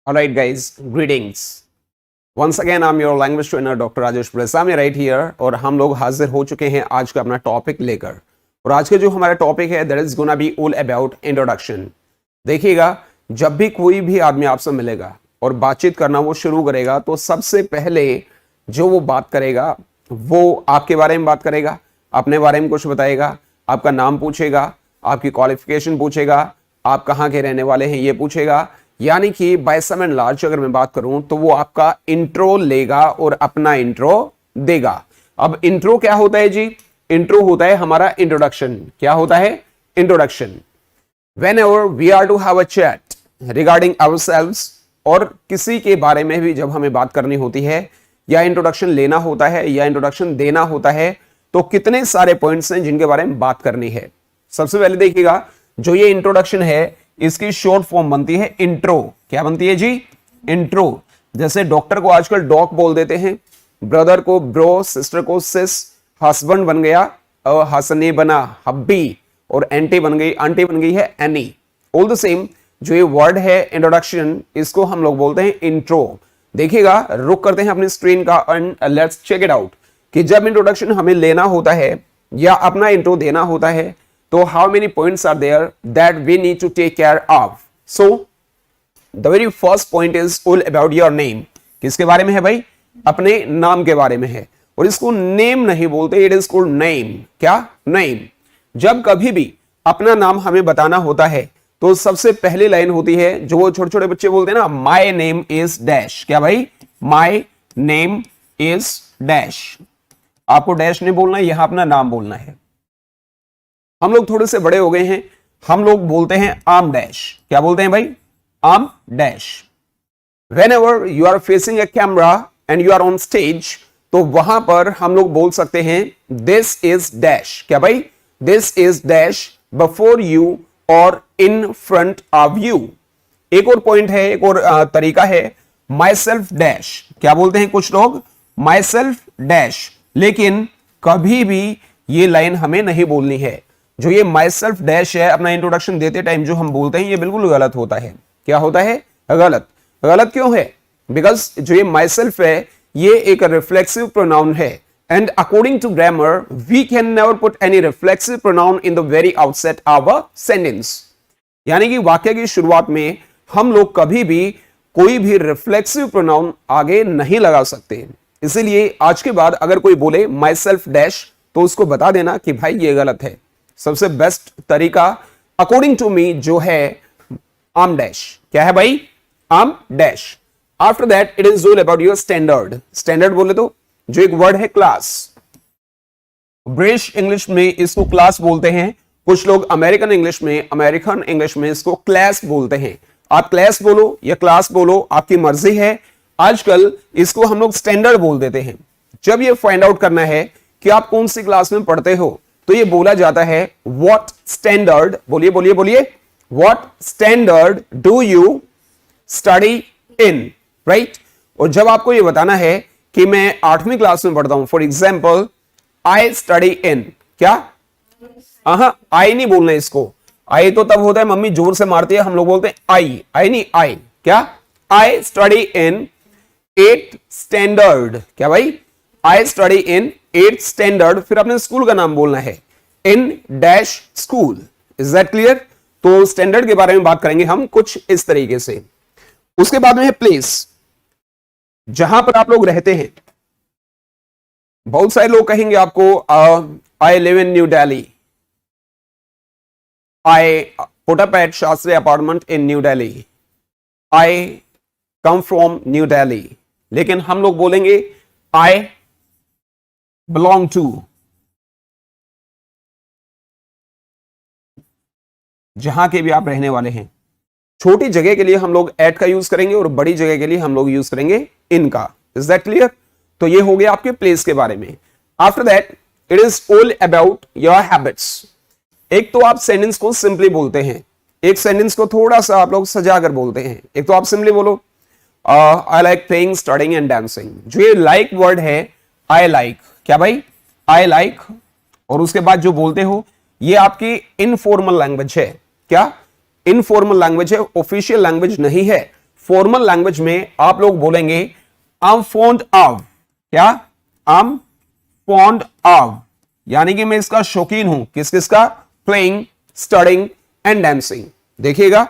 All right, guys, greetings. Once again, I'm your language trainer, Dr. Rajesh Prasami, right here. और हम लोग हाजिर हो चुके हैं आज का अपना टॉपिक लेकर. और आज का जो हमारा टॉपिक है, that is gonna be all about introduction. देखिएगा, जब भी कोई भी आदमी आपसे मिलेगा और बातचीत करना वो शुरू करेगा, तो सबसे पहले जो वो बात करेगा, वो आपके बारे में बात करेगा, अपने बारे में कुछ बताएगा, आपका नाम पूछेगा, आपकी क्वालिफिकेशन पूछेगा, आप कहाँ के रहने वाले हैं ये पूछेगा. यानी कि बाय सम एंड लार्ज अगर मैं बात करूं तो वो आपका इंट्रो लेगा और अपना इंट्रो देगा. अब इंट्रो क्या होता है जी? इंट्रो होता है हमारा इंट्रोडक्शन. क्या होता है? Introduction. Whenever we are to have a chat regarding ourselves, और किसी के बारे में भी जब हमें बात करनी होती है या इंट्रोडक्शन लेना होता है या इंट्रोडक्शन देना होता है, तो कितने सारे पॉइंट्स हैं जिनके बारे में बात करनी है. सबसे पहले देखिएगा, जो ये इंट्रोडक्शन है इसकी शॉर्ट फॉर्म बनती है इंट्रो. क्या बनती है जी? इंट्रो. जैसे डॉक्टर को आजकल डॉक बोल देते हैं, ब्रदर को ब्रो, सिस्टर को सिस, हस्बैंड बन गया हसने बना हब्बी, और एंटी बन गई, आंटी बन गई है एनी. ऑल द सेम जो ये वर्ड है इंट्रोडक्शन, इसको हम लोग बोलते हैं इंट्रो. देखिएगा, रुक करते हैं अपनी स्क्रीन का end let's check it out कि जब इंट्रोडक्शन हमें लेना होता है या अपना इंट्रो देना होता है, तो how many points are there that we need to take care of. So the very first point is all about your name. किसके बारे में है भाई? अपने नाम के बारे में है. और इसको नेम नहीं बोलते, इट इज कॉल्ड नेम. क्या? नेम. जब कभी भी अपना नाम हमें बताना होता है तो सबसे पहली लाइन होती है जो वो छोटे छोटे बच्चे बोलते हैं ना, माई नेम इज डैश. क्या भाई? My name is dash. आपको डैश नहीं बोलना, यहां अपना नाम बोलना है. हम लोग थोड़े से बड़े हो गए हैं, हम लोग बोलते हैं आम डैश. क्या बोलते हैं भाई? आम dash. Whenever you are facing a camera and you are on stage, तो वहां पर हम लोग बोल सकते हैं this is dash. क्या भाई? This is dash before you or in front of you. एक और पॉइंट है, एक और तरीका है, myself dash. क्या बोलते हैं कुछ लोग? myself dash. लेकिन कभी भी ये लाइन हमें नहीं बोलनी है. जो ये माई सेल्फ डैश है अपना इंट्रोडक्शन देते टाइम जो हम बोलते हैं, ये बिल्कुल गलत होता है. क्या होता है? गलत. गलत क्यों है? बिकॉज जो ये माई सेल्फ है ये एक रिफ्लेक्सिव प्रोनाउन है, and according to grammar we can never put any reflexive pronoun in the very outset of a sentence. यानी कि वाक्य की शुरुआत में हम लोग कभी भी कोई भी रिफ्लेक्सिव प्रोनाउन आगे नहीं लगा सकते. इसीलिए आज के बाद अगर कोई बोले माई सेल्फ डैश, तो उसको बता देना कि भाई ये गलत है. सबसे बेस्ट तरीका अकॉर्डिंग टू मी जो है आम डैश. क्या है भाई? आम dash. After that it is all about your standard. Standard बोले तो जो एक वर्ड है क्लास. ब्रिटिश इंग्लिश में इसको क्लास बोलते हैं, कुछ लोग अमेरिकन इंग्लिश में इसको क्लास बोलते हैं. आप क्लास बोलो या क्लास बोलो, आपकी मर्जी है. आजकल इसको हम लोग स्टैंडर्ड बोल देते हैं. जब ये फाइंड आउट करना है कि आप कौन सी क्लास में पढ़ते हो, तो ये बोला जाता है व्हाट स्टैंडर्ड. बोलिए बोलिए बोलिए. What standard do you study in, right. और जब आपको ये बताना है कि मैं 8वीं क्लास में पढ़ता हूं, for example I study in. क्या? आई नहीं बोलना इसको. आई तो तब होता है मम्मी जोर से मारती है, हम लोग बोलते हैं आई. आई नहीं, आई. क्या? I study in 8th standard. क्या भाई? I study in 8th standard. फिर अपने स्कूल का नाम बोलना है, in dash school. Is that clear? तो स्टैंडर्ड के बारे में बात करेंगे हम कुछ इस तरीके से. उसके बाद में है प्लेस, जहां पर आप लोग रहते हैं. बहुत सारे लोग कहेंगे आपको आई live in new Delhi, I put up at Shastri apartment in new Delhi, I come from new Delhi. लेकिन हम लोग बोलेंगे आई belong to. जहां के भी आप रहने वाले हैं. छोटी जगह के लिए हम लोग एट का यूज करेंगे और बड़ी जगह के लिए हम लोग यूज करेंगे इन का. Is that clear? तो ये हो गया आपके प्लेस के बारे में. After that it is all about your habits. एक तो आप सेंटेंस को सिंपली बोलते हैं, एक सेंटेंस को थोड़ा सा आप लोग सजा कर बोलते हैं. एक तो आप सिंपली बोलो I like playing, studying and dancing. जो ये लाइक वर्ड है, आई लाइक. क्या भाई? I like. और उसके बाद जो बोलते हो ये आपकी इनफॉर्मल लैंग्वेज है. क्या? इनफॉर्मल लैंग्वेज है, ऑफिशियल लैंग्वेज नहीं है. फॉर्मल लैंग्वेज में आप लोग बोलेंगे आई एम फॉन्ड ऑफ, क्या, आई एम फॉन्ड ऑफ, यानी कि मैं इसका शौकीन हूं, किस किसका, प्लेइंग, स्टडिंग एंड डांसिंग। देखिएगा,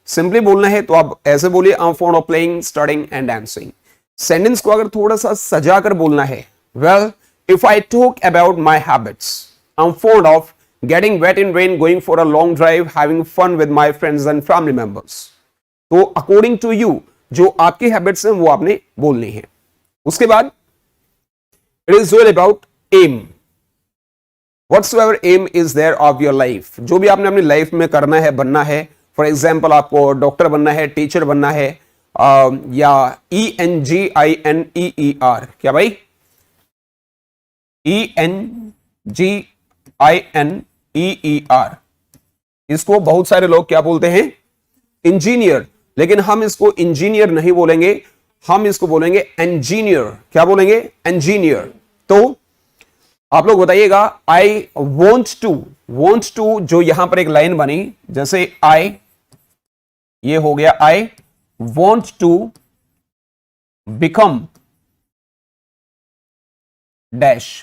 सिंपली बोलना है तो आप ऐसे बोलिए I am fond of playing, studying and dancing. Sentence को अगर थोड़ा सा सजा कर बोलना है, well if I talk about my habits, I am fond of getting wet in rain, going for a long drive, having fun with my friends and family members. तो according to you जो आपकी habits हैं वो आपने बोलनी है। उसके बाद it is all about aim, whatsoever aim is there of your life, जो भी आपने अपनी लाइफ में करना है, बनना है। फॉर एग्जाम्पल आपको डॉक्टर बनना है, टीचर बनना है, या ENGINEER, क्या भाई, ENGINEER, इसको बहुत सारे लोग क्या बोलते हैं, इंजीनियर, लेकिन हम इसको इंजीनियर नहीं बोलेंगे, हम इसको बोलेंगे इंजीनियर। क्या बोलेंगे, इंजीनियर। तो आप लोग बताइएगा, आई वॉन्ट टू, जो यहां पर एक लाइन बनी, जैसे आई, ये हो गया I want to become dash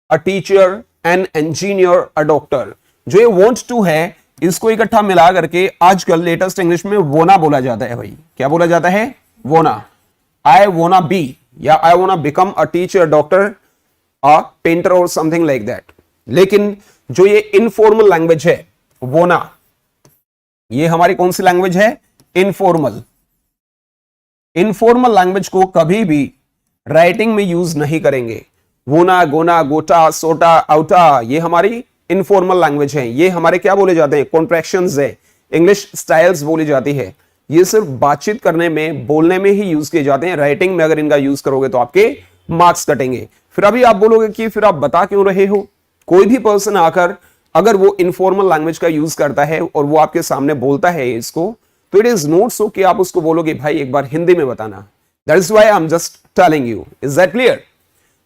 a teacher, an engineer, a doctor. जो ये वॉन्ट टू है, इसको इकट्ठा मिला करके आजकल लेटेस्ट इंग्लिश में वोना बोला जाता है। भाई क्या बोला जाता है, वोना। आई वोना बी, या I wanna become a teacher, doctor, a painter और समथिंग लाइक दैट। लेकिन जो ये इनफॉर्मल लैंग्वेज है वोना, ये हमारी कौन सी लैंग्वेज है, इनफॉर्मल। इनफॉर्मल लैंग्वेज को कभी भी राइटिंग में यूज नहीं करेंगे। वोना, गोना, गोटा, सोटा, आउटा, ये हमारी इनफॉर्मल लैंग्वेज है। ये हमारे क्या बोले जाते हैं, कॉन्ट्रैक्शंस है, इंग्लिश स्टाइल्स बोली जाती है। ये सिर्फ बातचीत करने में, बोलने में ही यूज किए जाते हैं। राइटिंग में अगर इनका यूज करोगे तो आपके मार्क्स कटेंगे। फिर अभी आप बोलोगे कि फिर आप बता क्यों रहे हो। कोई भी पर्सन आकर अगर वो इनफॉर्मल लैंग्वेज का यूज करता है और वो आपके सामने बोलता है इसको, तो इट इज नॉट सो कि आप उसको बोलोगे भाई एक बार हिंदी में बताना। That is why I am just telling you. Is that clear?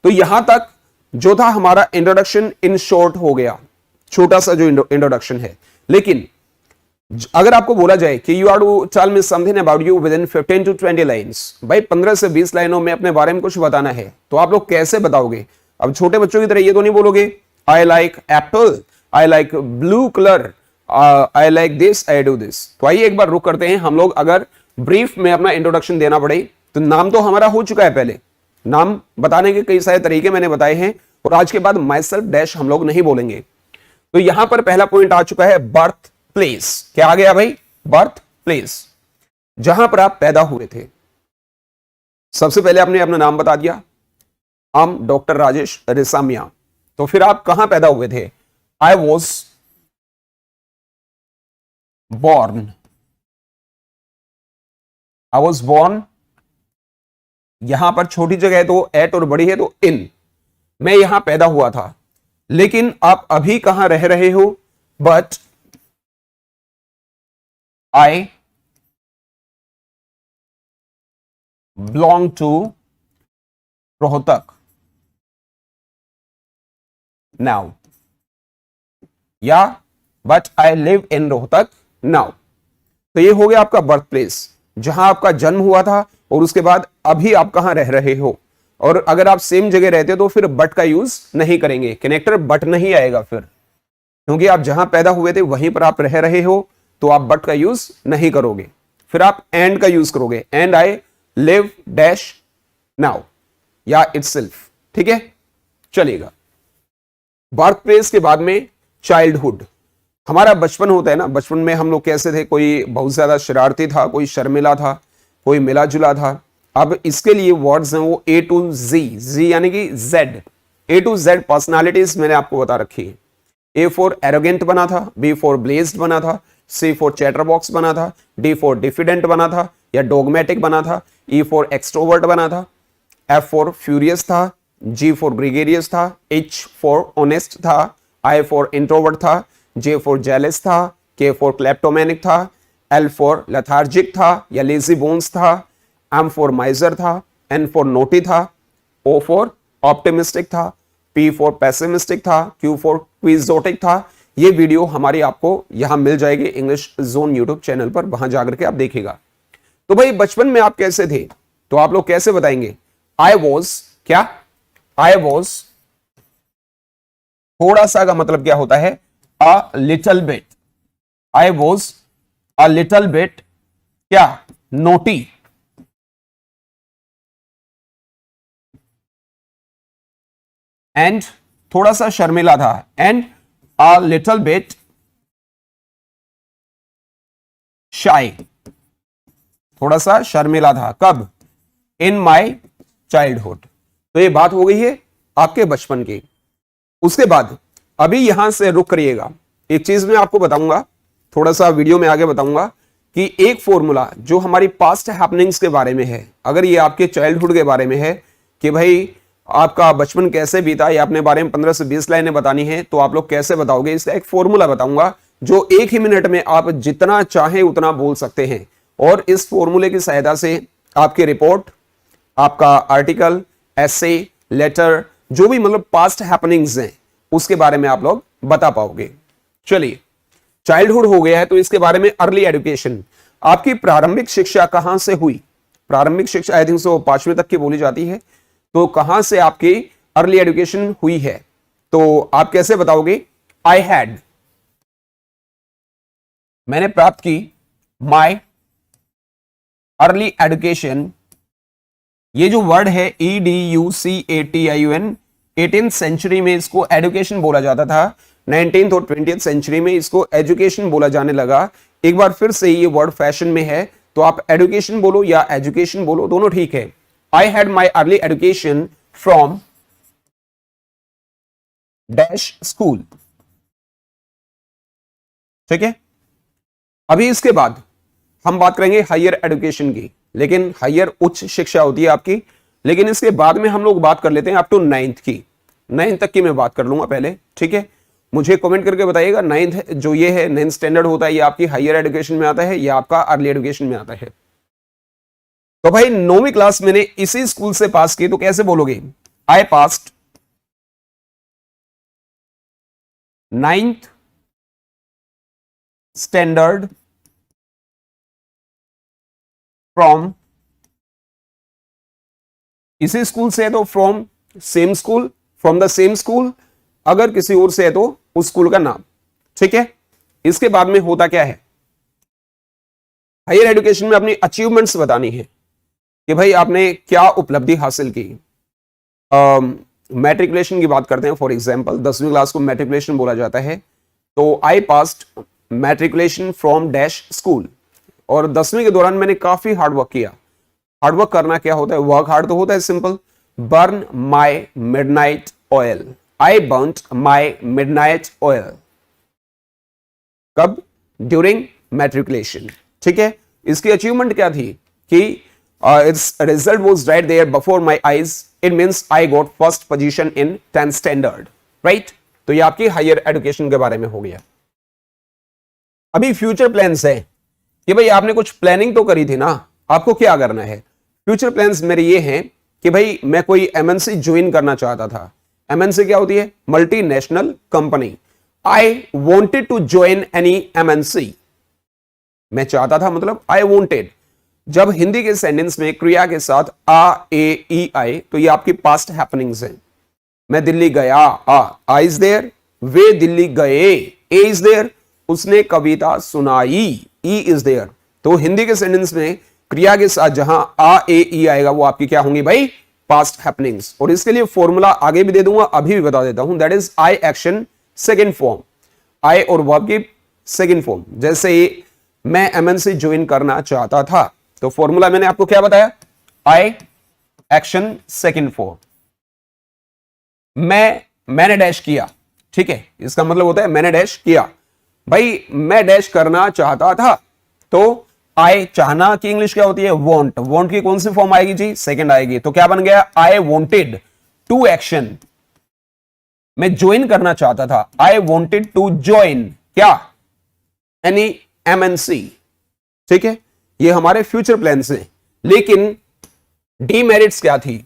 तो यहां तक जो था हमारा इंट्रोडक्शन इन शॉर्ट हो गया, छोटा सा जो इंट्रोडक्शन है। लेकिन अगर आपको बोला जाए कि you are to tell me something about you within 15 to 20 lines, भाई 15 से 20 लाइनों में अपने बारे में कुछ बताना है, तो आप लोग कैसे बताओगे? अब छोटे बच्चों की तरह ये तो नहीं बोलोगे I like Apple, I like blue colour, I like this, I do this. तो आइए एक बार रुक करते हैं। हम लोग अगर ब्रीफ में अपना इंट्रोडक्शन देना पड़े, तो नाम तो हमारा हो चुका है, पहले नाम बताने के कई सारे तरीके मैंने बताए हैं, और आज के बाद माई सेल्फ डैश हम लोग नहीं बोलेंगे। तो यहां पर पहला पॉइंट आ चुका है, बर्थ प्लेस। क्या आ गया भाई? बर्थ प्लेस, जहां पर आप पैदा हुए थे। सबसे पहले आपने अपना नाम बता दिया, हम डॉक्टर राजेश रेसामिया। तो फिर आप कहां पैदा हुए थे? I was born, I was born. यहां पर छोटी जगह है तो एट, और बड़ी है तो इन। मैं यहां पैदा हुआ था। लेकिन आप अभी कहां रह रहे हो? But I belong to Rohtak now, या but I live in Rohtak now. तो ये हो गया आपका बर्थ प्लेस, जहां आपका जन्म हुआ था, और उसके बाद अभी आप कहां रह रहे हो। और अगर आप सेम जगह रहते हो तो फिर बट का यूज नहीं करेंगे, कनेक्टर बट नहीं आएगा फिर, क्योंकि आप जहां पैदा हुए थे वहीं पर आप रह रहे हो, तो आप बट का यूज नहीं करोगे। फिर आप एंड का यूज करोगे, and I live dash now, या इटसेल्फ। ठीक है, चलेगा। बर्थ प्लेस के बाद में चाइल्डहुड, हमारा बचपन होता है ना। बचपन में हम लोग कैसे थे? कोई बहुत ज्यादा शरारती था, कोई शर्मिला था, कोई मिला जुला था। अब इसके लिए वर्ड्स हैं वो A to Z, Z यानी कि Z, A to Z personalities मैंने आपको बता रखी है। A फॉर एरोगेंट बना था, B फॉर ब्लेज्ड बना था, C फॉर चैटरबॉक्स बना था, D फॉर डिफिडेंट बना था या डोगमेटिक बना था, E फॉर एक्सट्रोवर्ट बना था, F फॉर फ्यूरियस था, G फॉर ग्रेगेरियस था, H फॉर ऑनेस्ट था, I फॉर इंट्रोवर्ट था, J फॉर जेलस था, K फॉर क्लेप्टोमैनिक था, L फॉर लेथार्जिक था या लेजी बोन्स था, M फॉर माइजर था, N फॉर नोटी था, O फॉर ऑप्टिमिस्टिक था, P फॉर पेसिमिस्टिक था, Q फॉर क्विज़ोटिक था। ये वीडियो हमारी आपको यहां मिल जाएगी इंग्लिश जोन यूट्यूब चैनल पर, वहां जाकर के आप देखिएगा। तो भाई बचपन में आप कैसे थे, तो आप लोग कैसे बताएंगे? आई वॉज क्या? आई वॉज थोड़ा सा का मतलब क्या होता है? A little bit. I was a little bit क्या? नोटी। एंड थोड़ा सा शर्मिला था। एंड अ लिटल बिट शाई। थोड़ा सा शर्मिला था। कब? इन माई चाइल्डहुड। तो ये बात हो गई है आपके बचपन की। उसके बाद अभी यहां से रुक करिएगा, एक चीज मैं आपको बताऊंगा, थोड़ा सा वीडियो में आगे बताऊंगा कि एक फॉर्मूला जो हमारी पास्ट हैपनिंग्स के बारे में है, अगर ये आपके चाइल्डहुड के बारे में है कि भाई आपका बचपन कैसे बीता, या अपने बारे में 15 से 20 लाइनें बतानी है, तो आप लोग कैसे बताओगे, इसका एक फॉर्मूला बताऊंगा जो एक ही मिनट में आप जितना चाहे उतना बोल सकते हैं। और इस फॉर्मूले की सहायता से आपकी रिपोर्ट, आपका आर्टिकल, एसे, लेटर, जो भी मतलब पास्ट हैपनिंग्स हैं उसके बारे में आप लोग बता पाओगे। चलिए, चाइल्डहुड हो गया है, तो इसके बारे में अर्ली एजुकेशन, आपकी प्रारंभिक शिक्षा कहां से हुई? प्रारंभिक शिक्षा आई थिंक सो 5वीं तक की बोली जाती है, तो कहां से आपकी अर्ली एजुकेशन हुई है? तो आप कैसे बताओगे? आई हैड, मैंने प्राप्त की, माई अर्ली एजुकेशन, ये जो वर्ड है EDUCATION, 18th सेंचुरी में इसको एजुकेशन बोला जाता था, 19th और 20th सेंचुरी में इसको एजुकेशन बोला जाने लगा। एक बार फिर से ये वर्ड फैशन में है, तो आप एजुकेशन बोलो या एजुकेशन बोलो, दोनों ठीक है। I had my early education from dash school. ठीक है, अभी इसके बाद हम बात करेंगे हायर एजुकेशन की, लेकिन हायर उच्च शिक्षा होती है आपकी, लेकिन इसके बाद में हम लोग बात कर लेते हैं अप टू 9th की। 9th तक की मैं बात कर लूंगा पहले, ठीक है? मुझे कमेंट करके बताइएगा 9th जो ये है 9th स्टैंडर्ड होता है, ये आपकी हायर एजुकेशन में आता है या आपका अर्ली एजुकेशन में आता है? तो भाई 9वीं क्लास मैंने इसी स्कूल से पास की, तो कैसे बोलोगे? I passed 9th standard from, इसी स्कूल से है तो from same school, from the same school, अगर किसी और से है तो उस स्कूल का नाम। ठीक है, इसके बाद में होता क्या है? हायर एजुकेशन में अपनी अचीवमेंट्स बतानी है कि भाई आपने क्या उपलब्धि हासिल की। मैट्रिकुलेशन की बात करते हैं, फॉर एग्जांपल 10वीं क्लास को मैट्रिकुलेशन बोला जाता है, तो I passed matriculation from dash school, और 10वीं के दौरान मैंने काफी हार्डवर्क किया। हार्डवर्क करना क्या होता है? वर्क हार्ड तो होता है simple. Burn my midnight oil, I burnt my midnight oil. कब? During matriculation. ठीक है, इसकी अचीवमेंट क्या थी कि it's result was right there before my eyes, it means I got first position in 10th standard, right? तो ये आपकी हायर एजुकेशन के बारे में हो गया। अभी फ्यूचर प्लान्स है कि भाई आपने कुछ प्लानिंग तो करी थी ना, आपको क्या करना है? फ्यूचर प्लान्स मेरे ये हैं कि भाई मैं कोई एमएनसी ज्वाइन करना चाहता था। एमएनसी क्या होती है? Multinational company. I wanted to join any MNC, मैं चाहता था मतलब आई वॉन्टेड। जब हिंदी के सेंटेंस में क्रिया के साथ आ ए ई आए, तो ये आपकी पास्ट हैपनिंग्स है। मैं दिल्ली गया, आ इज देयर, वे दिल्ली गए, ए इज देयर, उसने कविता सुनाई, ई इज देयर। तो हिंदी के सेंटेंस में क्रिया के साथ जहां आ ए ई आएगा वो आपकी क्या होंगी भाई? Past happenings. और इसके लिए फॉर्मूला आगे भी दे दूंगा, अभी भी बता देता हूं, that is I action second form, I और वर्ब की सेकेंड फॉर्म। जैसे मैं एमएनसी ज्वाइन करना चाहता था, तो फॉर्मूला मैंने आपको क्या बताया? आई एक्शन सेकेंड फॉर्म। मैंने डैश किया, ठीक है, इसका मतलब होता है मैंने डैश किया। भाई मैं डैश करना चाहता था, तो आई चाहना की इंग्लिश क्या होती है? वॉन्ट। वॉन्ट की कौन सी फॉर्म आएगी जी? सेकंड आएगी। तो क्या बन गया? आई वॉन्टेड टू एक्शन, मैं ज्वाइन करना चाहता था, आई वॉन्टेड टू ज्वाइन क्या? Any MNC. ठीक है, ये हमारे फ्यूचर प्लान्स हैं। लेकिन डीमेरिट्स क्या थी?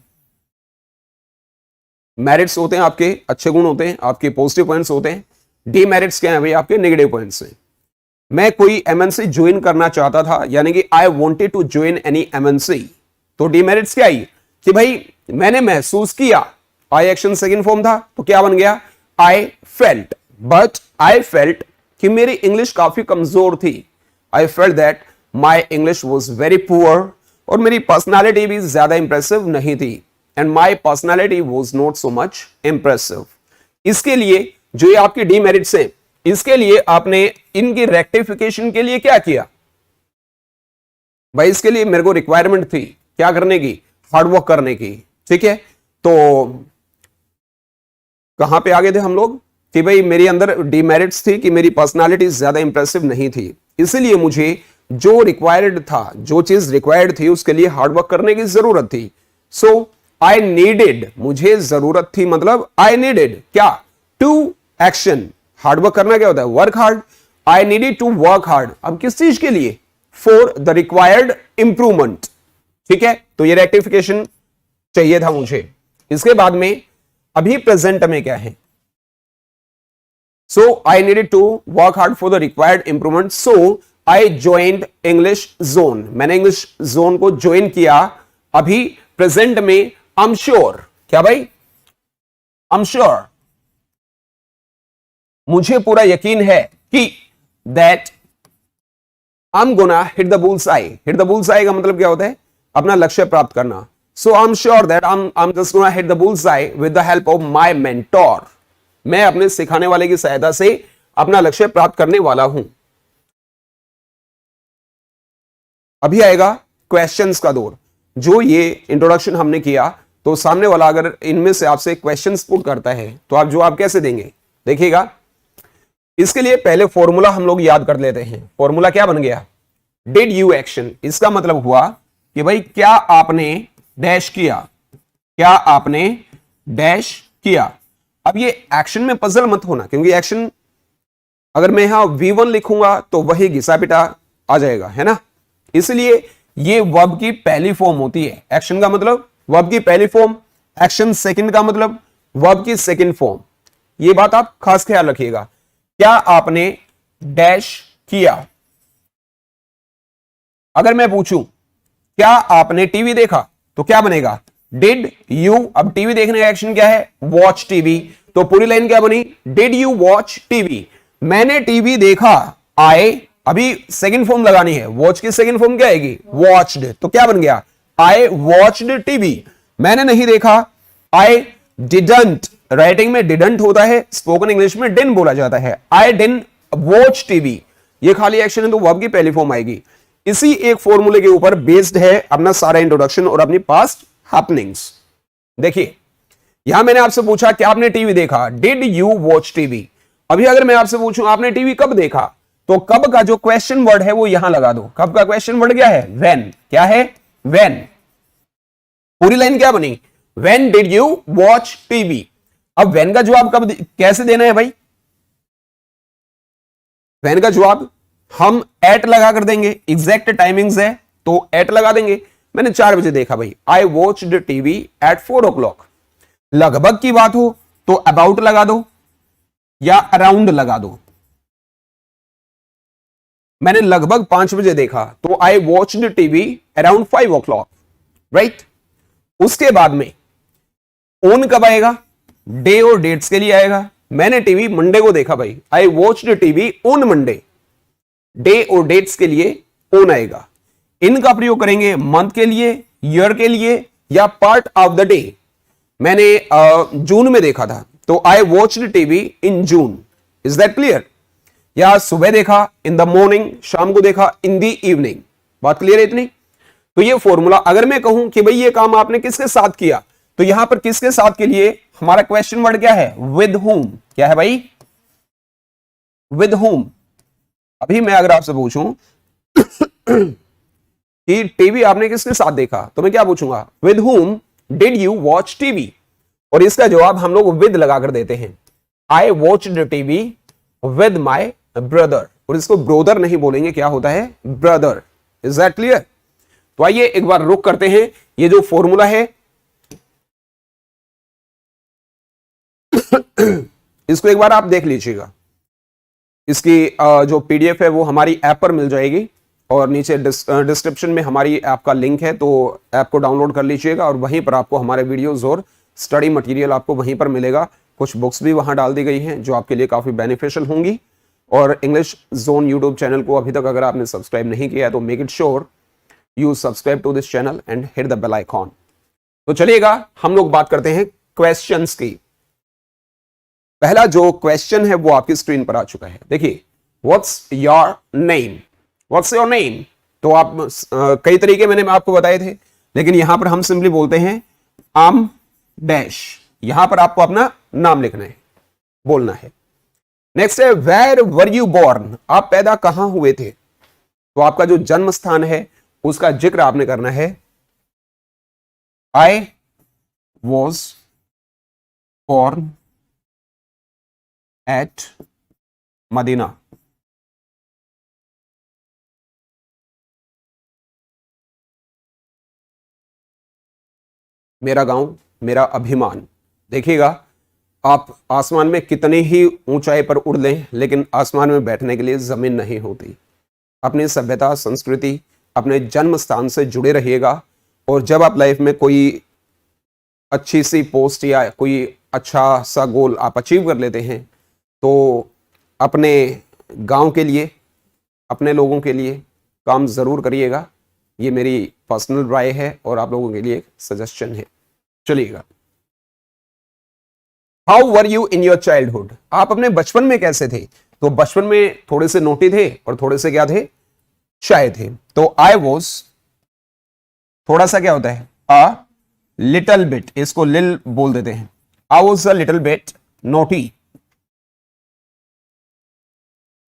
मेरिट्स होते हैं आपके अच्छे गुण होते हैं, आपके पॉजिटिव पॉइंट्स होते हैं। डीमेरिट्स क्या है भाई? आपके नेगेटिव पॉइंट्स हैं। मैं कोई एमएनसी ज्वाइन करना चाहता था, यानी कि I wanted to join any MNC, तो डीमेरिट्स क्या आई कि भाई मैंने महसूस किया, आई एक्शन सेकंड फॉर्म था तो क्या बन गया I felt, but I felt कि मेरी इंग्लिश काफी कमजोर थी, I felt that my English was very poor, और मेरी पर्सनैलिटी भी ज्यादा इंप्रेसिव नहीं थी, and my personality was not so much impressive. इसके लिए जो ये आपकी डीमेरिट्स हैं, इसके लिए आपने इनकी रेक्टिफिकेशन के लिए क्या किया भाई, इसके लिए मेरे को रिक्वायरमेंट थी क्या करने की, हार्डवर्क करने की, ठीक है। तो कहां पे आ गए थे हम लोग कि भाई मेरे अंदर डीमेरिट्स थी कि मेरी पर्सनालिटी ज्यादा इंप्रेसिव नहीं थी, इसीलिए मुझे जो रिक्वायर्ड था, जो चीज रिक्वायर्ड थी उसके लिए हार्डवर्क करने की जरूरत थी। सो आई नीडेड, मुझे जरूरत थी, मतलब आई नीडेड क्या, टू एक्शन, हार्डवर्क करना क्या होता है, work hard, I needed to work hard, अब किस चीज के लिए, फॉर द रिक्वायर्ड इंप्रूवमेंट, ठीक है। तो ये रेक्टिफिकेशन चाहिए था मुझे। इसके बाद में अभी प्रेजेंट में क्या है, so I needed to work hard for the required improvement, so I joined English zone, मैंने इंग्लिश जोन को ज्वाइन किया। अभी प्रेजेंट में आई एम श्योर, क्या भाई, आई एम श्योर, मुझे पूरा यकीन है कि that I am gonna hit the bull's eye, hit the bull's eye का मतलब क्या होता है, अपना लक्ष्य प्राप्त करना। So I am sure that I am just gonna hit the bull's eye with the help of my mentor, मैं अपने सिखाने वाले की सहायता से अपना लक्ष्य प्राप्त करने वाला हूं। अभी आएगा क्वेश्चंस का दौर। जो ये इंट्रोडक्शन हमने किया, तो सामने वाला अगर इनमें से आपसे क्वेश्चंस पुट करता है तो आप जवाब कैसे देंगे, देखिएगा। इसके लिए पहले फॉर्मूला हम लोग याद कर लेते हैं। फॉर्मूला क्या बन गया, डिड यू एक्शन, इसका मतलब हुआ कि भाई क्या आपने डैश किया, क्या आपने डैश किया। अब ये एक्शन में पजल मत होना, क्योंकि एक्शन अगर मैं यहां V1 लिखूंगा तो वही घिसा पिटा आ जाएगा, है ना। इसलिए ये वर्ब की पहली फॉर्म होती है, एक्शन का मतलब वर्ब की पहली फॉर्म, एक्शन सेकंड का मतलब वर्ब की सेकंड फॉर्म। ये बात आप खास ख्याल रखिएगा। क्या आपने डैश किया, अगर मैं पूछूं क्या आपने टीवी देखा तो क्या बनेगा, डिड यू। अब टीवी देखने का एक्शन क्या है, वॉच टीवी, तो पूरी लाइन क्या बनी, डिड यू वॉच टीवी, मैंने टीवी देखा। आई, अभी सेकंड फॉर्म लगानी है, वॉच की सेकंड फॉर्म क्या आएगी, वॉच्ड, तो क्या बन गया, आई वॉच्ड टीवी, मैंने नहीं देखा। आई डिडंट, राइटिंग में डिडंट होता है, स्पोकन इंग्लिश में डिन बोला जाता है। आई डिन वॉच टीवी, ये खाली एक्शन है तो वर्ब की पहली फॉर्म आएगी। इसी एक फॉर्मूले के ऊपर बेस्ड है अपना सारा इंट्रोडक्शन और अपनी पास्ट हैपनिंग्स। देखिए यहां मैंने आपसे पूछा कि आपने टीवी देखा, डिड यू वॉच टीवी। अभी अगर मैं आपसे पूछूं आपने टीवी कब देखा, तो कब का जो क्वेश्चन वर्ड है वो यहां लगा दो। कब का क्वेश्चन वर्ड क्या है, व्हेन, क्या है, व्हेन। पूरी लाइन क्या बनी, when did you watch TV. अब व्हेन का जवाब कब कैसे देना है भाई, व्हेन का जवाब हम एट लगा कर देंगे, एग्जैक्ट टाइमिंग्स है तो एट लगा देंगे। मैंने 4 बजे देखा भाई, I watched TV at 4 o'clock। लगभग की बात हो तो अबाउट लगा दो या अराउंड लगा दो। मैंने लगभग 5 बजे देखा तो I watched TV around 5 o'clock, right. उसके बाद में ऑन कब आएगा, डे और डेट्स के लिए आएगा। मैंने टीवी मंडे को देखा भाई, I watched TV on Monday, day और डेट्स के लिए ऑन आएगा। इनका प्रयोग करेंगे मंथ के लिए, ईयर के लिए या पार्ट ऑफ द डे। मैंने जून में देखा था तो I watched TV in June, is that clear. या सुबह देखा इन द मॉर्निंग, शाम को देखा इन द इवनिंग। बात क्लियर है इतनी। तो ये फॉर्मूला, अगर मैं कहूं कि भाई ये काम आपने किसके साथ किया, तो यहां पर किसके साथ के लिए हमारा क्वेश्चन वर्ड क्या है, विद हुम। क्या है भाई, विद हुम। अभी मैं अगर आपसे पूछूं कि टीवी आपने किसके साथ देखा, तो मैं क्या पूछूंगा, with whom did you watch TV. और इसका जवाब हम लोग विद लगाकर देते हैं, I watched TV with my brother. और इसको ब्रोदर नहीं बोलेंगे, क्या होता है, ब्रदर। Is that clear. तो आइए एक बार रुक करते हैं, ये जो फॉर्मूला है इसको एक बार आप देख लीजिएगा। इसकी जो पीडीएफ है वो हमारी ऐप पर मिल जाएगी और नीचे डिस्क्रिप्शन में हमारी ऐप का लिंक है, तो ऐप को डाउनलोड कर लीजिएगा और वहीं पर आपको हमारे वीडियोस और स्टडी मटेरियल आपको वहीं पर मिलेगा। कुछ बुक्स भी वहां डाल दी गई हैं जो आपके लिए काफ़ी बेनिफिशियल होंगी। और इंग्लिश जोन यूट्यूब चैनल को अभी तक अगर आपने सब्सक्राइब नहीं किया है तो make it sure you subscribe to this channel and hit the bell icon. तो चलिएगा हम लोग बात करते हैं क्वेश्चंस की। पहला जो क्वेश्चन है वो आपकी स्क्रीन पर आ चुका है। देखिए, what's your name, what's your name. तो आप कई तरीके मैंने आपको बताए थे, लेकिन यहां पर हम सिंपली बोलते हैं आम डैश। यहां पर आपको अपना नाम लिखना है, बोलना है। नेक्स्ट है वेयर वर यू बोर्न, आप पैदा कहां हुए थे। तो आपका जो जन्म स्थान है उसका जिक्र आपने करना है। I was born at Madina. मेरा गांव मेरा अभिमान। देखिएगा, आप आसमान में कितनी ही ऊंचाई पर उड़ लें, लेकिन आसमान में बैठने के लिए जमीन नहीं होती। अपनी सभ्यता, संस्कृति, अपने जन्म स्थान से जुड़े रहिएगा। और जब आप लाइफ में कोई अच्छी सी पोस्ट या कोई अच्छा सा गोल आप अचीव कर लेते हैं तो अपने गांव के लिए, अपने लोगों के लिए काम जरूर करिएगा। ये मेरी पर्सनल राय है और आप लोगों के लिए एक सजेशन है। चलिएगा, how were you in your childhood, आप अपने बचपन में कैसे थे। तो बचपन में थोड़े से नोटी थे और थोड़े से क्या थे, शाय थे। तो आई वॉज थोड़ा सा क्या होता है, अ लिटल बिट, इसको लिल बोल देते हैं। I was a little bit naughty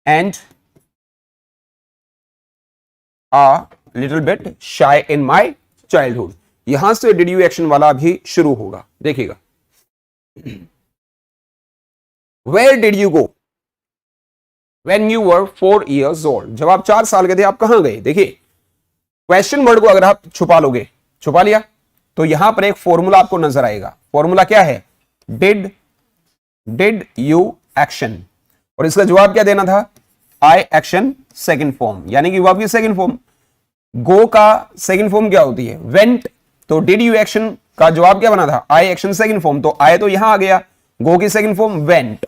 and a little bit shy in my childhood. यहां से डिड यू एक्शन वाला भी शुरू होगा। देखिएगा, where did you go when you were 4 years old, जब आप 4 साल के थे आप कहां गए। देखिए, क्वेश्चन वर्ड को अगर आप छुपा लोगे, छुपा लिया, तो यहां पर एक फॉर्मूला आपको नजर आएगा। फॉर्मूला क्या है, डिड यू एक्शन, और इसका जवाब क्या देना था, आई एक्शन सेकंड फॉर्म, यानी कि वो आपकी सेकंड फॉर्म। गो का सेकंड फॉर्म क्या होती है, वेंट। तो डिड यू एक्शन का जवाब क्या बना था, आई एक्शन सेकंड फॉर्म। तो आई तो यहां आ गया, गो की second form went,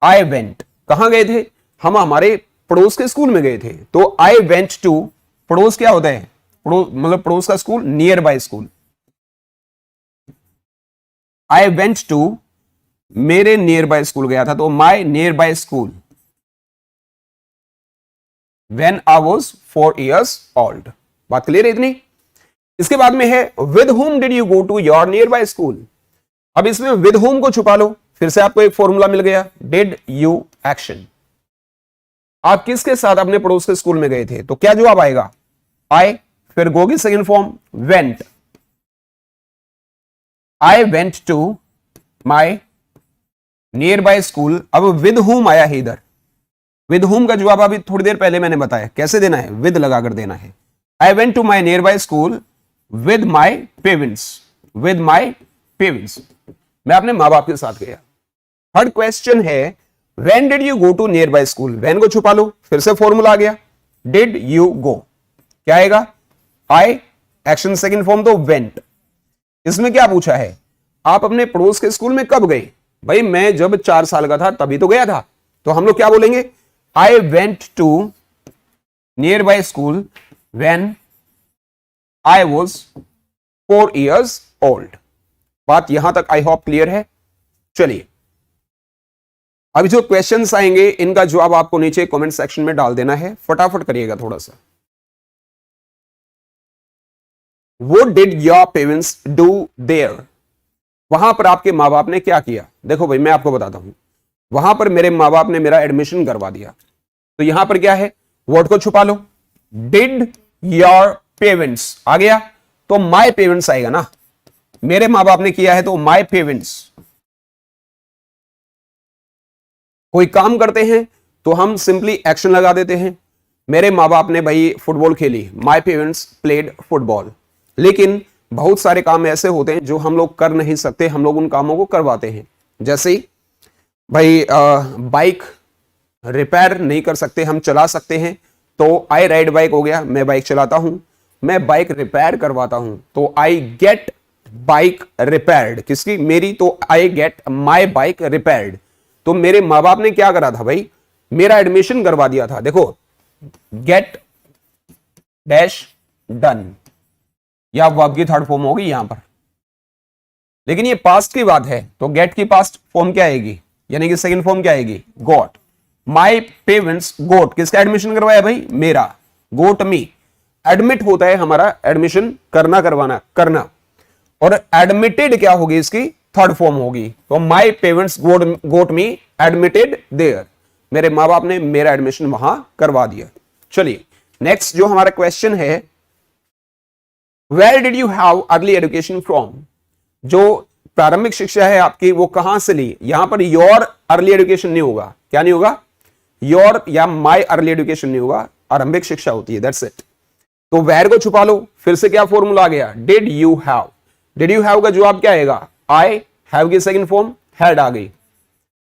I went. कहां गए थे, हम हमारे पड़ोस के स्कूल में गए थे। तो आई वेंट टू, पड़ोस क्या होता है, मतलब पड़ोस का school, nearby school. I went to, मेरे नियर बाय स्कूल गया था, तो my nearby school When I was 4 years old। बात क्लियर है इतनी। इसके बाद में है with whom did you go to your nearby school। अब इसमें with whom को छुपा लो, फिर से आपको एक फॉर्मूला मिल गया, did you action। आप किसके साथ अपने पड़ोस के स्कूल में गए थे, तो क्या जवाब आएगा, I, फिर go की second form went, I went to my nearby school। अब with whom आया है इधर, विद हुम का जवाब अभी थोड़ी देर पहले मैंने बताया कैसे देना है, विद लगाकर देना है। I went to my nearby school with my parents, with my parents, मैं अपने माँ बाप के साथ गया। थर्ड क्वेश्चन है when did you go to nearby school, when को छुपा लो, फिर से फॉर्मूला आ गया, डिड यू गो, क्या आएगा, आई एक्शन सेकंड फॉर्म तो वेंट। इसमें क्या पूछा है, आप अपने पड़ोस के स्कूल में कब गए। भाई मैं जब 4 साल का था तभी तो गया था, तो हम लोग क्या बोलेंगे, I went to nearby school when I was 4 years old। बात यहां तक आई होप क्लियर है। चलिए, अभी जो क्वेश्चंस आएंगे इनका जवाब आपको नीचे कमेंट सेक्शन में डाल देना है, फटाफट करिएगा थोड़ा सा। What did your parents do there, वहां पर आपके माँ बाप ने क्या किया। देखो भाई मैं आपको बताता हूं, वहां पर मेरे माँ बाप ने मेरा एडमिशन करवा दिया। तो यहां पर क्या है, वर्ड को छुपा लो, डिड योर पेरेंट्स आ गया, तो माय पेरेंट्स आएगा ना, मेरे माँ बाप ने किया है तो माय पेरेंट्स। कोई काम करते हैं तो हम सिंपली एक्शन लगा देते हैं। मेरे माँ बाप ने भाई फुटबॉल खेली, माय पेरेंट्स प्लेड फुटबॉल। लेकिन बहुत सारे काम ऐसे होते हैं जो हम लोग कर नहीं सकते, हम लोग उन कामों को करवाते हैं। जैसे भाई बाइक रिपेयर नहीं कर सकते, हम चला सकते हैं। तो आई राइड बाइक हो गया, मैं बाइक चलाता हूं। मैं बाइक रिपेयर करवाता हूं तो आई गेट बाइक रिपेयर्ड, किसकी? मेरी। तो I get my bike repaired. तो मेरे मां बाप ने क्या करा था भाई? मेरा एडमिशन करवा दिया था। देखो, गेट डैश डन, या वर्ब की थर्ड फॉर्म होगी यहां पर, लेकिन ये पास्ट की बात है तो गेट की पास्ट फॉर्म क्या आएगी, यानी कि सेकंड फॉर्म क्या आएगी? गॉट। माई पेरेंट्स गोट, किसका एडमिशन करवाया भाई? मेरा। गोट मी, एडमिट होता है हमारा एडमिशन करना, करवाना, करना। और एडमिटेड क्या होगी? इसकी थर्ड फॉर्म होगी। तो my parents got me admitted there, मेरे मां बाप ने मेरा एडमिशन वहां करवा दिया। चलिए नेक्स्ट जो हमारा क्वेश्चन है, where did you have early education from? जो प्रारंभिक शिक्षा है आपकी वो कहां से ली? यहां पर योर अर्ली एजुकेशन नहीं होगा। क्या नहीं होगा? योर या माई अर्ली एजुकेशन नहीं होगा, आरंभिक शिक्षा होती है, दैट्स इट। तो वेयर को छुपा लो, फिर से क्या फॉर्मूला आ गया? Did you have. Did you have का जवाब क्या आएगा? आई हैव की सेकंड फॉर्म हैड आ गई।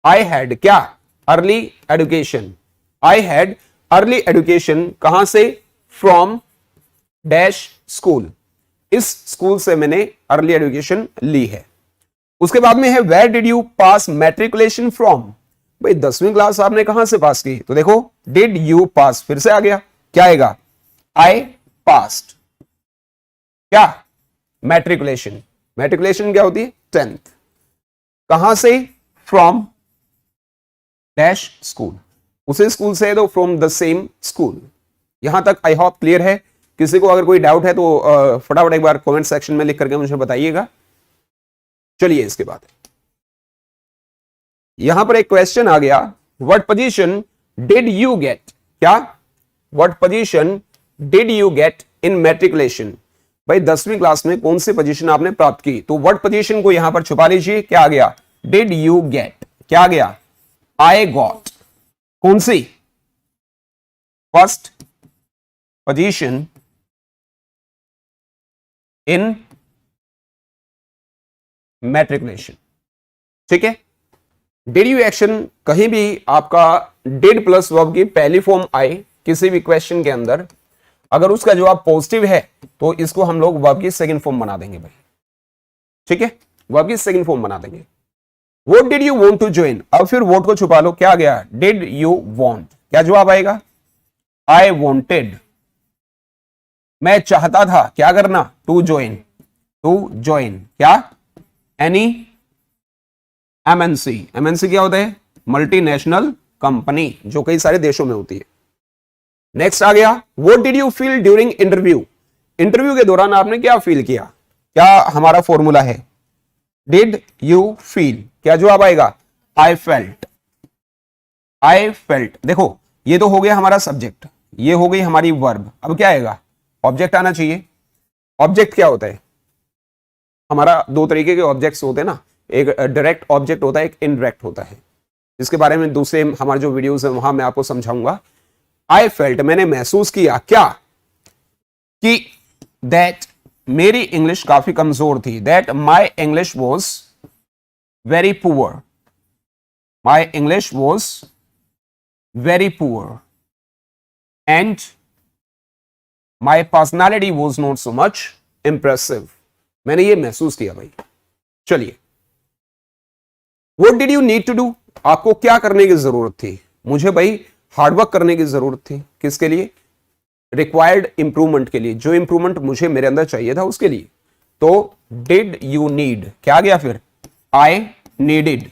आई हैड क्या? Early education. I had early education कहां से? फ्रॉम डैश स्कूल, इस स्कूल से मैंने अर्ली एजुकेशन ली है। उसके बाद में है where did you pass matriculation from? भाई 10वीं क्लास आपने कहां से पास की? तो देखो डिड यू पास, फिर से आ गया, क्या आएगा? आई पास्ड क्या? मैट्रिकुलेशन। मैट्रिकुलेशन क्या होती है? 10th। कहां से? फ्रॉम डैश स्कूल, उसे स्कूल से है तो फ्रॉम द सेम स्कूल। यहां तक आई होप क्लियर है। किसी को अगर कोई डाउट है तो फटाफट एक बार कमेंट सेक्शन में लिख करके मुझे बताइएगा। चलिए इसके बाद यहां पर एक क्वेश्चन आ गया, what position did you get? क्या? What position did you get in matriculation? भाई 10वीं क्लास में कौन सी पोजीशन आपने प्राप्त की? तो व्हाट पोजीशन को यहां पर छुपा लीजिए, क्या आ गया? डिड यू गेट, क्या आ गया? I got. कौन सी? First position in matriculation. ठीक है, डिड यू एक्शन कहीं भी आपका डिड प्लस वर्ब की पहली फॉर्म आए किसी भी क्वेश्चन के अंदर, अगर उसका जवाब पॉजिटिव है तो इसको हम लोग वर्ब की सेकंड फॉर्म बना देंगे भाई। ठीक है, वर्ब की सेकंड फॉर्म बना देंगे। What did you want to join? अब फिर वोट को छुपा लो, क्या आ गया? डिड यू वांट, क्या जवाब आएगा? आई वांटेड, मैं चाहता था क्या करना? To join. टू ज्वाइन क्या? Any MNC. एमएनसी क्या होता है? मल्टीनेशनल कंपनी, जो कई सारे देशों में होती है। नेक्स्ट आ गया, what did you feel during interview? Interview के दौरान आपने क्या फील किया? क्या हमारा फॉर्मूला है? डिड यू फील, क्या जवाब आएगा? I felt. I felt. देखो ये तो हो गया हमारा सब्जेक्ट, ये हो गई हमारी वर्ब। अब क्या आएगा? ऑब्जेक्ट आना चाहिए। ऑब्जेक्ट क्या होता है? हमारा दो तरीके के ऑब्जेक्ट्स होते हैं ना, एक डायरेक्ट ऑब्जेक्ट होता है, एक इनडायरेक्ट होता है, जिसके बारे में दूसरे हमारे जो वीडियोस है वहां मैं आपको समझाऊंगा। आई फेल्ट, मैंने महसूस किया क्या? कि दैट मेरी इंग्लिश काफी कमजोर थी। That my English was very poor. My English was very poor and my personality was not so much impressive. मैंने ये महसूस किया भाई। चलिए, what did you need to do? आपको क्या करने की जरूरत थी? मुझे भाई हार्डवर्क करने की जरूरत थी। किसके लिए? रिक्वायर्ड इंप्रूवमेंट के लिए, जो इंप्रूवमेंट मुझे मेरे अंदर चाहिए था उसके लिए। तो डिड यू नीड, क्या गया फिर? आई नीडेड,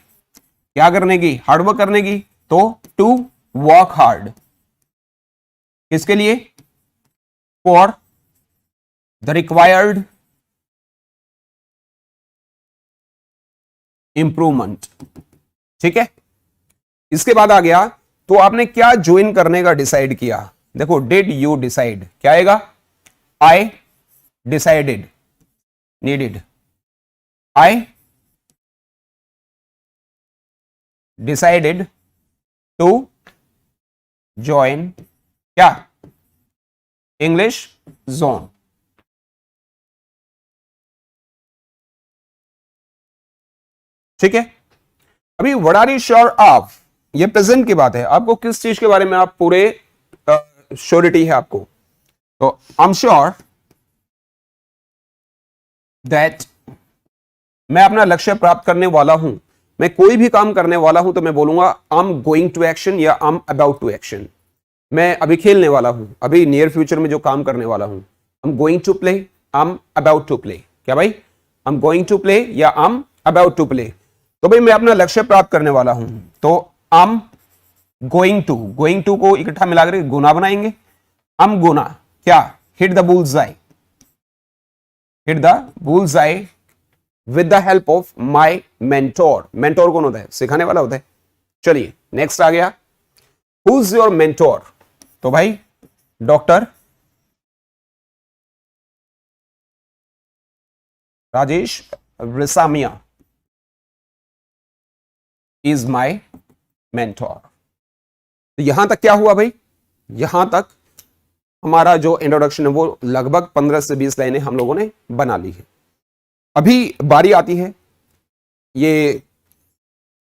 क्या करने की? हार्डवर्क करने की। तो टू वर्क हार्ड, किसके लिए? For the required improvement. ठीक है, इसके बाद आ गया, तो आपने क्या ज्वाइन करने का डिसाइड किया? देखो डिड यू डिसाइड, क्या आएगा? I decided. Needed, I decided to join क्या? English zone. ठीक है, अभी what are you sure of? ये प्रेजेंट की बात है, आपको किस चीज के बारे में आप पूरे श्योरिटी है आपको, तो आई एम श्योर दैट मैं अपना लक्ष्य प्राप्त करने वाला हूं, मैं कोई भी काम करने वाला हूं तो मैं बोलूंगा I am going to action या I am about to action. मैं अभी खेलने वाला हूं, अभी नियर फ्यूचर में जो काम करने वाला हूं, I am going to play, I am about to play. क्या भाई, I am going to play या I am about to play. तो भाई मैं अपना लक्ष्य प्राप्त करने वाला हूं, तो आई एम गोइंग टू को इकट्ठा मिलाकर गुना बनाएंगे, आई एम गोना क्या, hit the bullseye, hit the bullseye with the help of my mentor. Mentor कौन होता है, सिखाने वाला होता है। चलिए नेक्स्ट आ गया, हु इज योर मेंटोर, तो भाई doctor Rajesh Resamiya is my mentor. तो यहां तक क्या हुआ भाई, यहां तक हमारा जो इंट्रोडक्शन है वो लगभग 15 से 20 लाइनें हम लोगों ने बना ली है। अभी बारी आती है ये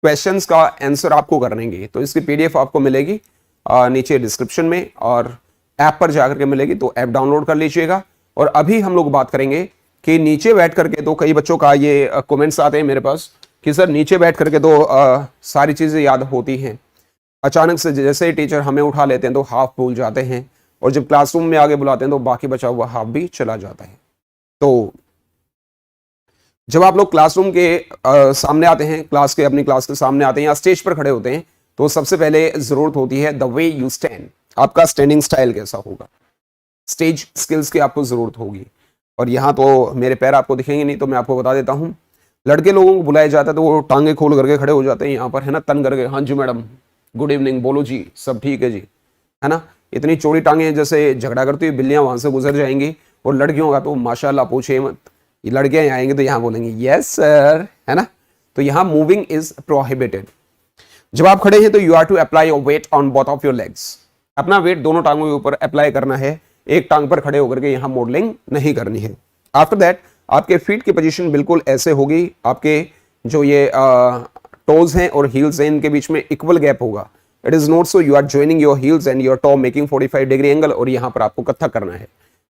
क्वेश्चंस का आंसर आपको करेंगे, तो इसकी पीडीएफ आपको मिलेगी नीचे डिस्क्रिप्शन में और ऐप पर जाकर के मिलेगी, तो ऐप डाउनलोड कर लीजिएगा। और अभी हम लोग बात करेंगे कि नीचे बैठ करके, तो कई बच्चों का ये कमेंट्स आते हैं मेरे पास कि सर नीचे बैठ करके तो सारी चीजें याद होती हैं, अचानक से जैसे टीचर हमें उठा लेते हैं तो हाफ भूल जाते हैं, और जब क्लासरूम में आगे बुलाते हैं तो बाकी बचा हुआ हाफ भी चला जाता है। तो जब आप लोग क्लासरूम के सामने आते हैं, अपनी क्लास के सामने आते हैं या स्टेज पर खड़े होते हैं, तो सबसे पहले जरूरत होती है द वे यू स्टैंड, आपका स्टैंडिंग स्टाइल कैसा होगा, स्टेज स्किल्स की आपको जरूरत होगी। और यहाँ तो मेरे पैर आपको दिखेंगे नहीं, तो मैं आपको बता देता हूँ, लड़के लोगों को बुलाया जाता है तो वो टांगे खोल करके खड़े हो जाते हैं यहाँ पर, है ना, तन करके, हाँ जी मैडम, गुड इवनिंग, बोलो जी, सब ठीक है जी, है ना। इतनी चौड़ी टांगे जैसे झगड़ा करती हुई बिल्लियां वहां से गुजर जाएंगी। और लड़कियों का तो माशाल्लाह पूछे मत, ये लड़कियां यहाँ आएंगे तो यहाँ बोलेंगे यस सर, है ना। तो यहाँ मूविंग इज प्रोहिबिटेड। जब आप खड़े हैं तो you are to apply your weight on both of your legs, अपना वेट दोनों टांगों के ऊपर अप्लाई करना है, एक टांग पर खड़े होकर के यहाँ मॉडलिंग नहीं करनी है। आफ्टर दैट आपके फीट की पोजीशन बिल्कुल ऐसे होगी, आपके जो ये टोज हैं और हील्स हैं इनके बीच में इक्वल गैप होगा। It is not so you are joining your heels and your toe making 45 degree angle और यहाँ पर आपको कत्थक करना है,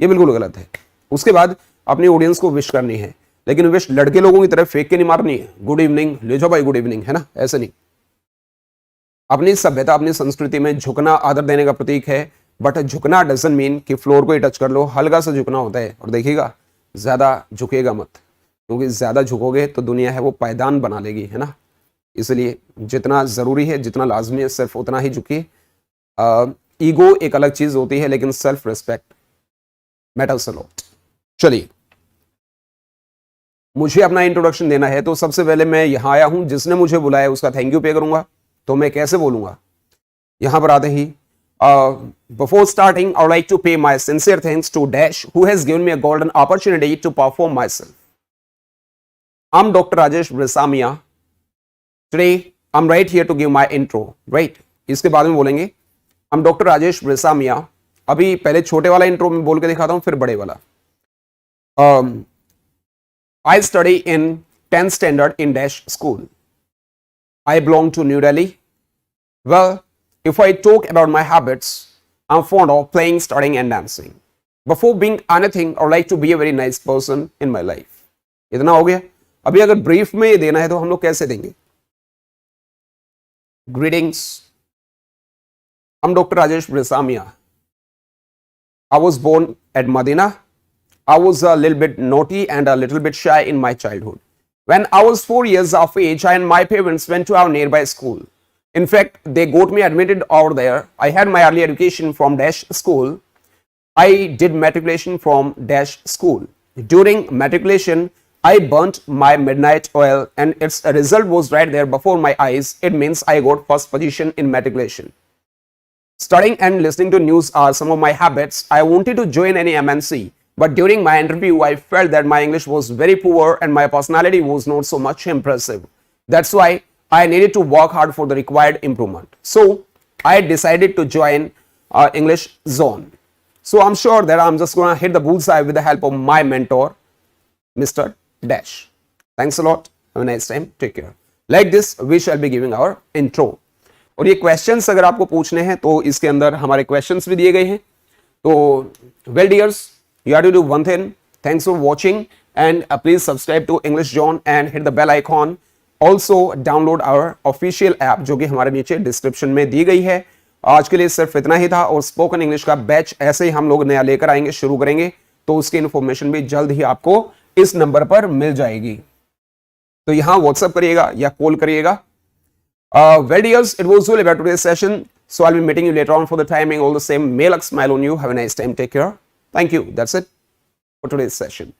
ये बिल्कुल गलत है। उसके बाद अपनी ऑडियंस को विश करनी है, लेकिन विश लड़के लोगों की तरफ फेंक के नहीं मारनी है, गुड इवनिंग, ले जाओ भाई गुड इवनिंग, है ना, ऐसे नहीं। अपनी सभ्यता अपनी संस्कृति में झुकना आदर देने का प्रतीक है, बट झुकना डजंट मीन कि फ्लोर को ही टच कर लो, हल्का सा झुकना होता है। और देखिएगा ज्यादा झुकेगा मत, क्योंकि ज्यादा झुकोगे तो दुनिया है वो पायदान बना लेगी, है ना। इसलिए जितना जरूरी है, जितना लाजमी है, सिर्फ उतना ही झुकिए। ईगो एक अलग चीज होती है, लेकिन self respect matters a lot. चलिए, मुझे अपना इंट्रोडक्शन देना है, तो सबसे पहले मैं यहां आया हूं, जिसने मुझे बुलाया उसका थैंक यू पे करूंगा। तो मैं कैसे बोलूंगा, यहां पर आते ही before starting I would like to pay my sincere thanks to dash who has given me a golden opportunity to perform myself. I am doctor Rajesh Resamiya. Today, I'm right here to give my intro, right? इसके बाद में बोलेंगे I'm Dr. Rajesh रेसामिया। अभी पहले छोटे वाला intro में बोल के दिखाता हूं, फिर बड़े वाला। I study in 10th standard in Dash school. I belong to New Delhi. Well, if I talk about my habits, I'm fond of playing, studying and dancing. Before being anything, I would like to be a very nice person in my life. इतना हो गया। अभी अगर brief में देना है तो हम लोग कैसे देंगे? Greetings. I'm Dr. Rajesh Bresamia. I was born at Medina. I was a little bit naughty and a little bit shy in my childhood. When I was 4 years of age, I and my parents went to our nearby school. In fact, they got me admitted over there. I had my early education from Dash school. I did matriculation from Dash school. During matriculation, I burnt my midnight oil and its result was right there before my eyes. It means I got first position in matriculation. Studying and listening to news are some of my habits. I wanted to join any MNC, but during my interview, I felt that my English was very poor and my personality was not so much impressive. That's why I needed to work hard for the required improvement. So I decided to join English Zone. So I'm sure that I'm just going to hit the bullseye with the help of my mentor, Mr. Dash. Thanks a lot. Have a nice time. Take care. Like this, we shall be giving our intro. और ये questions अगर आपको पूछने हैं तो इसके अंदर हमारे क्वेश्चंस भी दिए गए हैं। तो well dears, you have to do one thing, thanks for watching and please subscribe to English John and hit the bell icon. Also download our official app जो कि हमारे नीचे डिस्क्रिप्शन में दी गई है। आज के लिए सिर्फ इतना ही था, और स्पोकन इंग्लिश का बैच ऐसे ही हम लोग नया लेकर आएंगे, शुरू करेंगे, तो उसकी इंफॉर्मेशन भी जल्द ही आपको इस नंबर पर मिल जाएगी। तो यहां व्हाट्सएप करिएगा या कॉल करिएगा। Well dears, it was all about today's session, so I'll be meeting you later on. For the timing all the same, may luck smile on you. Have a nice time, take care. Thank you. That's it for today's session.